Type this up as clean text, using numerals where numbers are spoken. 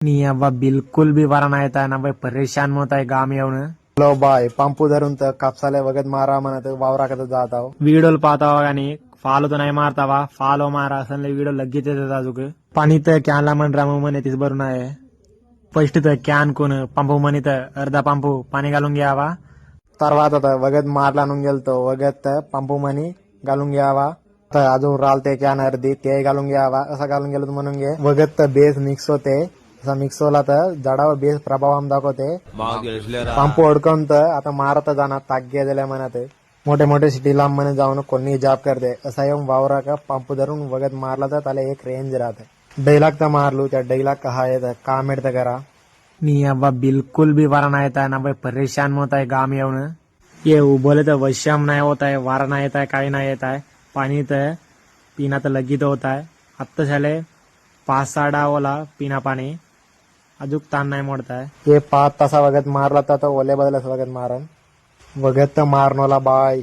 नहीं अब्बा बिल्कुल भी वारा नाही येत आहे ना बाई परेशान होत आहे गाम येऊन लो बाय पंपू धरून तर कापसाले वगत मारा म्हणत वावराकडे जात आहो व्हिडिओ पाहता आणि फॉलो तर नाही मारतावा फॉलो मारा असं व्हिडिओ लगेच येतात अजूक पाणी तर कॅनला म्हण रामू म्हणे तीच बरून आहे फर्स्ट तर कॅन कोण पंपू म्हणे तर अर्धा पंपू पाणी घालून घ्यावा తర్వాత वगत मारला आणून गेलतो वगत पंपू म्हणे घालून घ्यावा तर अजून रालते कॅन अर्धी ते घालून घ्यावा असं घालून गेलो तर म्हणून घे वगत तर बेस मिक्स होते असा मिक्स होला तर झाडावर बेस प्रभाव दाखवते पंपू अडकवून तर आता मारत जाणार ताग्या दिल्या म्हणत मोठे मोठे सिटी लांब म्हणे जाऊन कोणी जाब करते असा येऊन वावरा का पंपू धरून वगत मारला तर त्याला एक रेंज राहते डैलाग तर मारलू त्या डैलाग कहा येत का मिळतं करा नहीं अब्बा बिल्कुल भी वारा नाही येत आहे ना भाई परेशान होत आहे गाम येऊन ये बोले तर वश्याम नाही होत आहे वारा नाही येत आहे काही नाही येत आहे पाणी तर पिना तर लगीत होत आहे आत्ता झाले 5-6 डावला पिना पाणी अजूक ताण नाही मोडत आहे ये 5 तासा वगत मारला तर ओले बदलच वगत मारन वगत तर मारनोला बाय